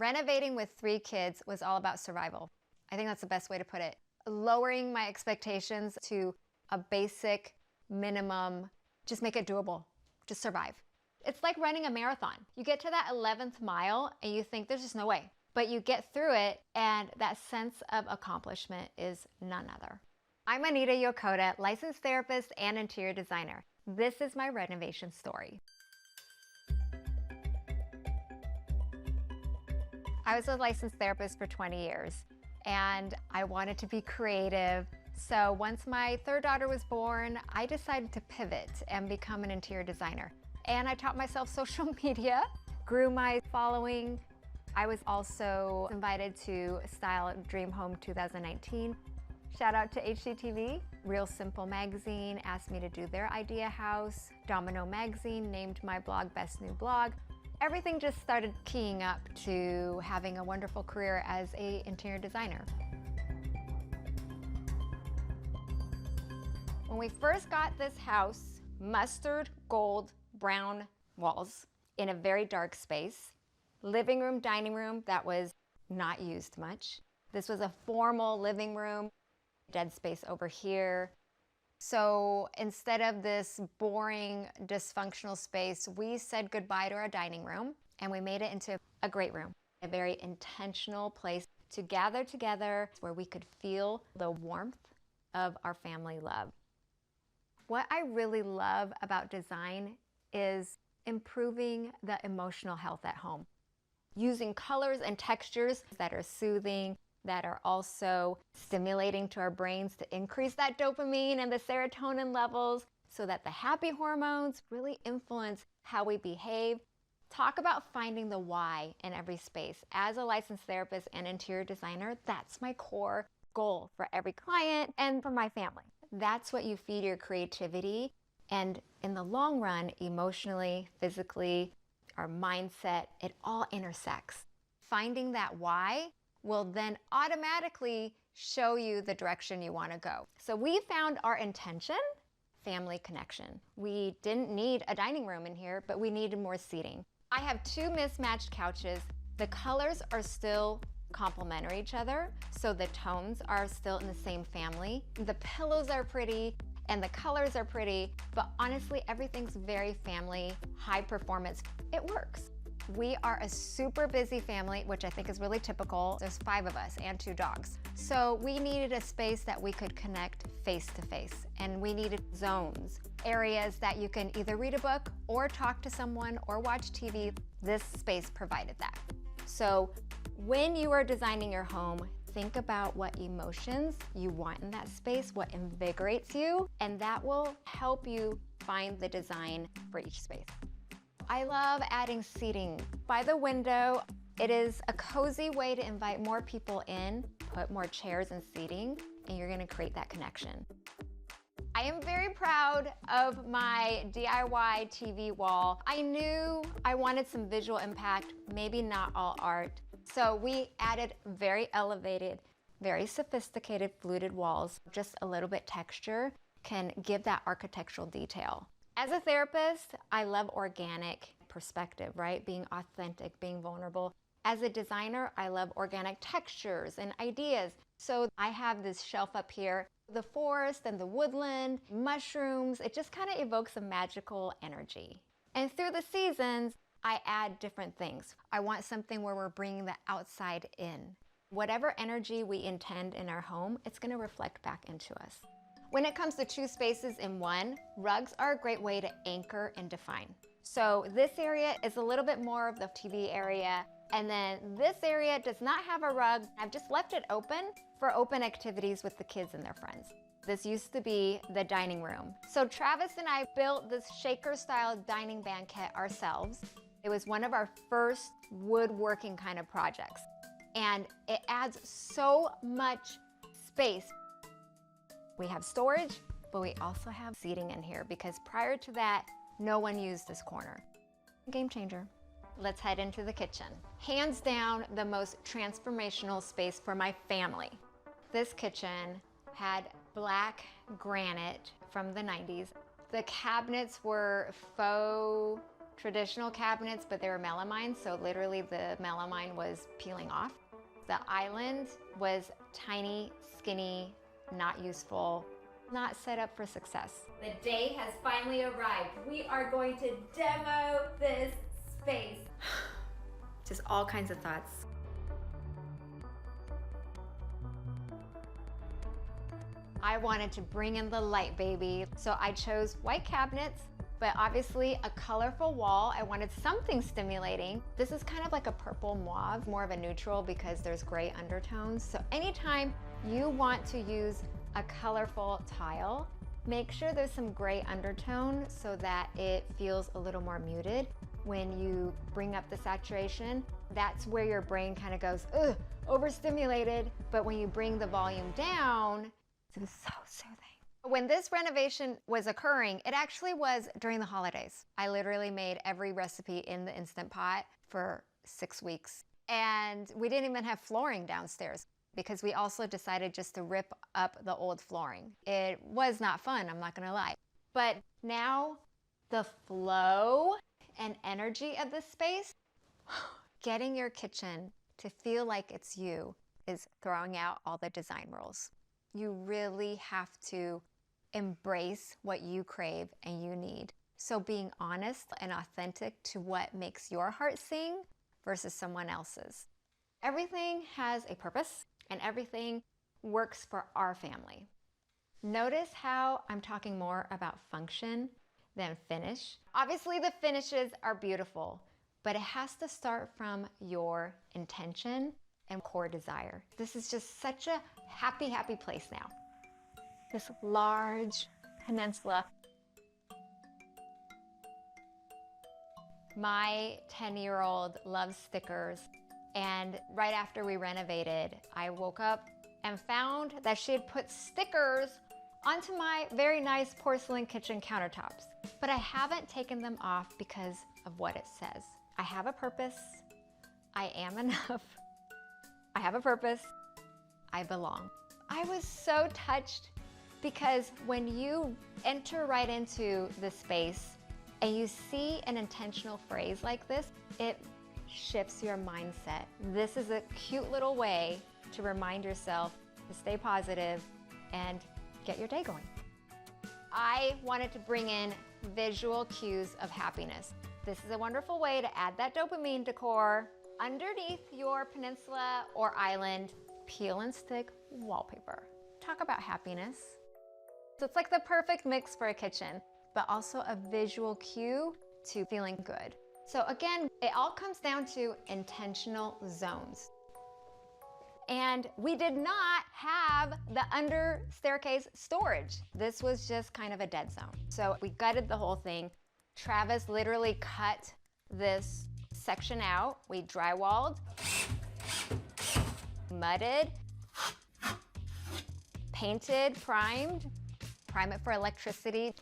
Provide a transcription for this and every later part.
Renovating with 3 kids was all about survival. I think that's the best way to put it. Lowering my expectations to a basic minimum, just make it doable, just survive. It's like running a marathon. You get to that 11th mile and you think there's just no way, but you get through it and that sense of accomplishment is none other. I'm Anita Yokota, licensed therapist and interior designer. This is my renovation story. I was a licensed therapist for 20 years and I wanted to be creative. So once my third daughter was born, I decided to pivot and become an interior designer. And I taught myself social media, grew my following. I was also invited to style Dream Home 2019. Shout out to HGTV. Real Simple Magazine asked me to do their idea house. Domino Magazine named my blog Best New Blog. Everything just started keying up to having a wonderful career as an interior designer. When we first got this house, mustard, gold, brown walls in a very dark space. Living room, dining room that was not used much. This was a formal living room, dead space over here. So instead of this boring, dysfunctional space, we said goodbye to our dining room and we made it into a great room, a very intentional place to gather together where we could feel the warmth of our family love. What I really love about design is improving the emotional health at home. Using colors and textures that are soothing, that are also stimulating to our brains to increase that dopamine and the serotonin levels so that the happy hormones really influence how we behave. Talk about finding the why in every space. As a licensed therapist and interior designer, that's my core goal for every client and for my family. That's what you feed your creativity, and in the long run, emotionally, physically, our mindset, it all intersects. Finding that why will then automatically show you the direction you want to go. So we found our intention, family connection. We didn't need a dining room in here, but we needed more seating. I have 2 mismatched couches. The colors are still complementary each other, so the tones are still in the same family. The pillows are pretty and the colors are pretty, but honestly, everything's very family, high performance. It works. We are a super busy family, which I think is really typical. There's 5 of us and 2 dogs. So we needed a space that we could connect face to face, and we needed zones, areas that you can either read a book or talk to someone or watch TV. This space provided that. So when you are designing your home, think about what emotions you want in that space, what invigorates you, and that will help you find the design for each space. I love adding seating by the window. It is a cozy way to invite more people in, put more chairs and seating, and you're gonna create that connection. I am very proud of my DIY TV wall. I knew I wanted some visual impact, maybe not all art. So we added very elevated, very sophisticated fluted walls. Just a little bit texture can give that architectural detail. As a therapist, I love organic perspective, right? Being authentic, being vulnerable. As a designer, I love organic textures and ideas. So I have this shelf up here, the forest and the woodland, mushrooms. It just kind of evokes a magical energy. And through the seasons, I add different things. I want something where we're bringing the outside in. Whatever energy we intend in our home, it's going to reflect back into us. When it comes to 2 spaces in one, rugs are a great way to anchor and define. So this area is a little bit more of the TV area, and then this area does not have a rug. I've just left it open for open activities with the kids and their friends. This used to be the dining room. So Travis and I built this shaker-style dining banquette ourselves. It was one of our first woodworking kind of projects, and it adds so much space. We have storage, but we also have seating in here because prior to that, no one used this corner. Game changer. Let's head into the kitchen. Hands down, the most transformational space for my family. This kitchen had black granite from the 90s. The cabinets were faux traditional cabinets, but they were melamine, so literally the melamine was peeling off. The island was tiny, skinny, not useful, not set up for success. The day has finally arrived. We are going to demo this space. Just all kinds of thoughts. I wanted to bring in the light, baby. So I chose white cabinets, but obviously a colorful wall. I wanted something stimulating. This is kind of like a purple mauve, more of a neutral because there's gray undertones. So anytime you want to use a colorful tile, make sure there's some gray undertone so that it feels a little more muted. When you bring up the saturation, that's where your brain kind of goes, ugh, overstimulated. But when you bring the volume down, it was so soothing. When this renovation was occurring, it actually was during the holidays. I literally made every recipe in the Instant Pot for 6 weeks. And we didn't even have flooring downstairs because we also decided just to rip up the old flooring. It was not fun, I'm not gonna lie. But now the flow and energy of this space, getting your kitchen to feel like it's you is throwing out all the design rules. You really have to embrace what you crave and you need. So being honest and authentic to what makes your heart sing versus someone else's. Everything has a purpose and everything works for our family. Notice how I'm talking more about function than finish. Obviously the finishes are beautiful, but it has to start from your intention and core desire. This is just such a happy, happy place now. This large peninsula. My 10-year-old loves stickers, and right after we renovated, I woke up and found that she had put stickers onto my very nice porcelain kitchen countertops. But I haven't taken them off because of what it says. I have a purpose. I am enough. I have a purpose. I belong. I was so touched because when you enter right into the space and you see an intentional phrase like this, it shifts your mindset. This is a cute little way to remind yourself to stay positive and get your day going. I wanted to bring in visual cues of happiness. This is a wonderful way to add that dopamine decor. Underneath your peninsula or island, peel and stick wallpaper. Talk about happiness. So it's like the perfect mix for a kitchen, but also a visual cue to feeling good. So again, it all comes down to intentional zones. And we did not have the under staircase storage. This was just kind of a dead zone. So we gutted the whole thing. Travis literally cut this section out. We drywalled, mudded, painted, primed, prime it for electricity.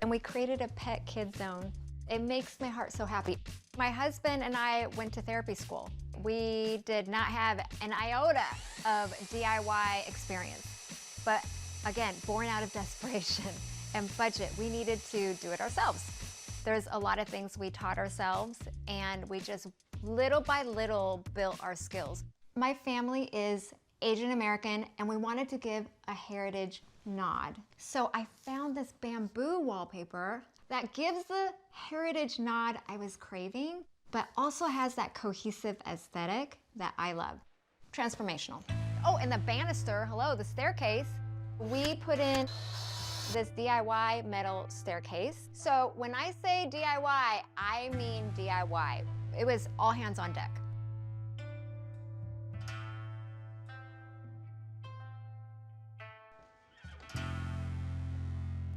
And we created a pet kid zone. It makes my heart so happy. My husband and I went to therapy school. We did not have an iota of DIY experience. But again, born out of desperation and budget, we needed to do it ourselves. There's a lot of things we taught ourselves, and we just little by little built our skills. My family is Asian American, and we wanted to give a heritage nod. So I found this bamboo wallpaper that gives the heritage nod I was craving, but also has that cohesive aesthetic that I love. Transformational. Oh, and the banister, hello, the staircase. We put in this DIY metal staircase. So when I say DIY, I mean DIY. It was all hands on deck.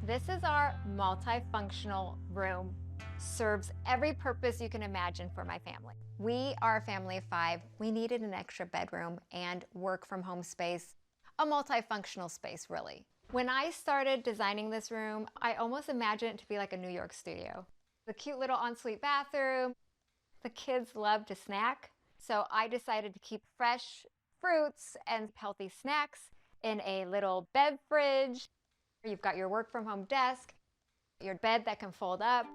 This is our multifunctional room. Serves every purpose you can imagine for my family. We are a family of 5. We needed an extra bedroom and work from home space, a multifunctional space really. When I started designing this room, I almost imagined it to be like a New York studio. The cute little ensuite bathroom. The kids love to snack, so I decided to keep fresh fruits and healthy snacks in a little bed fridge. You've got your work from home desk, your bed that can fold up.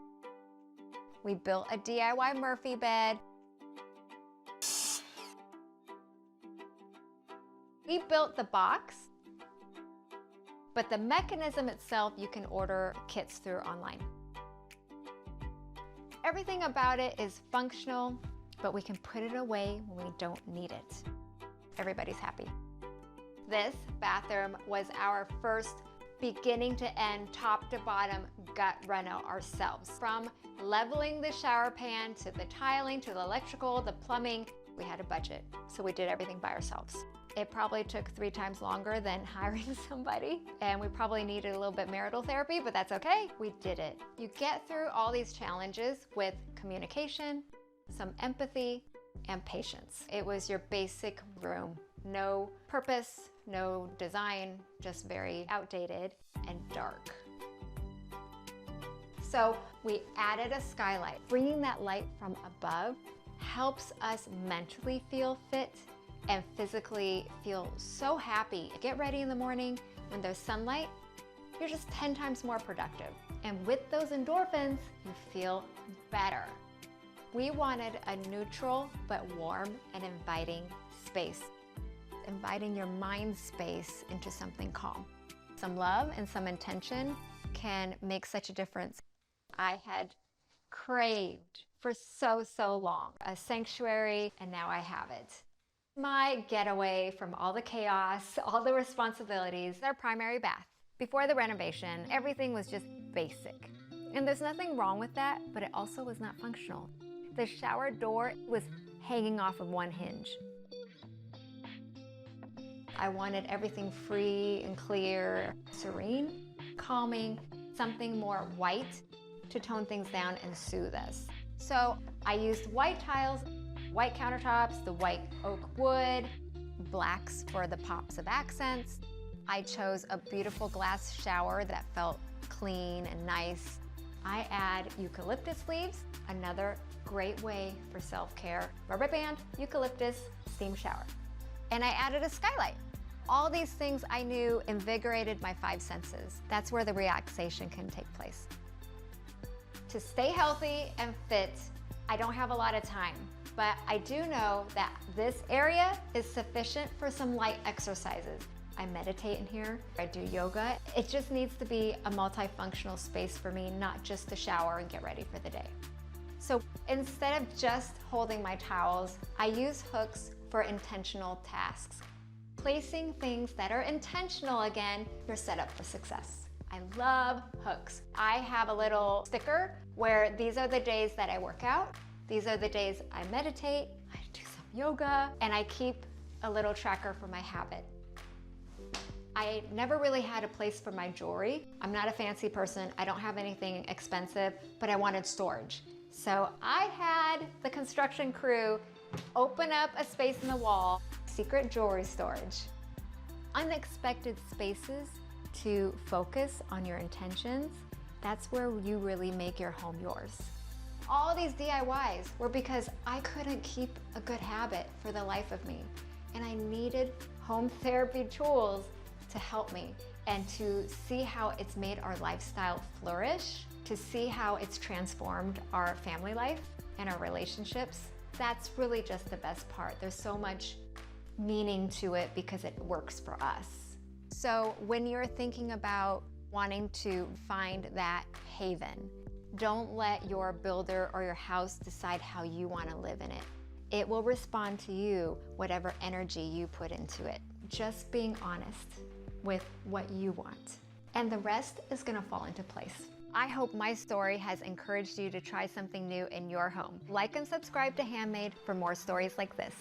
We built a DIY Murphy bed. We built the box, but the mechanism itself, you can order kits through online. Everything about it is functional, but we can put it away when we don't need it. Everybody's happy. This bathroom was our first beginning to end, top to bottom gut reno ourselves. From leveling the shower pan to the tiling to the electrical, the plumbing, we had a budget, so we did everything by ourselves. It probably took 3 times longer than hiring somebody, and we probably needed a little bit marital therapy, but that's okay. We did it. You get through all these challenges with communication, some empathy, and patience. It was your basic room. No purpose, no design, just very outdated and dark. So we added a skylight. Bringing that light from above helps us mentally feel fit and physically feel so happy. Get ready in the morning when there's sunlight, you're just 10 times more productive. And with those endorphins, you feel better. We wanted a neutral but warm and inviting space. Inviting your mind space into something calm. Some love and some intention can make such a difference. I had craved for so long a sanctuary, and now I have it. My getaway from all the chaos, all the responsibilities. Our primary bath. Before the renovation, everything was just basic. And there's nothing wrong with that, but it also was not functional. The shower door was hanging off of one hinge. I wanted everything free and clear, serene, calming, something more white to tone things down and soothe us. So I used white tiles, white countertops, the white oak wood, blacks for the pops of accents. I chose a beautiful glass shower that felt clean and nice. I add eucalyptus leaves, another great way for self-care. Rubber band, eucalyptus, steam shower. And I added a skylight. All these things I knew invigorated my 5 senses. That's where the relaxation can take place. To stay healthy and fit, I don't have a lot of time, but I do know that this area is sufficient for some light exercises. I meditate in here, I do yoga. It just needs to be a multifunctional space for me, not just to shower and get ready for the day. So instead of just holding my towels, I use hooks for intentional tasks. Placing things that are intentional again, you're set up for success. I love hooks. I have a little sticker where these are the days that I work out. These are the days I meditate, I do some yoga, and I keep a little tracker for my habit. I never really had a place for my jewelry. I'm not a fancy person. I don't have anything expensive, but I wanted storage. So I had the construction crew open up a space in the wall, secret jewelry storage. Unexpected spaces to focus on your intentions, that's where you really make your home yours. All these DIYs were because I couldn't keep a good habit for the life of me, and I needed home therapy tools to help me and to see how it's made our lifestyle flourish, to see how it's transformed our family life and our relationships. That's really just the best part. There's so much meaning to it because it works for us. So when you're thinking about wanting to find that haven, don't let your builder or your house decide how you want to live in it. It will respond to you, whatever energy you put into it. Just being honest with what you want, and the rest is going to fall into place. I hope my story has encouraged you to try something new in your home. Like and subscribe to Handmade for more stories like this.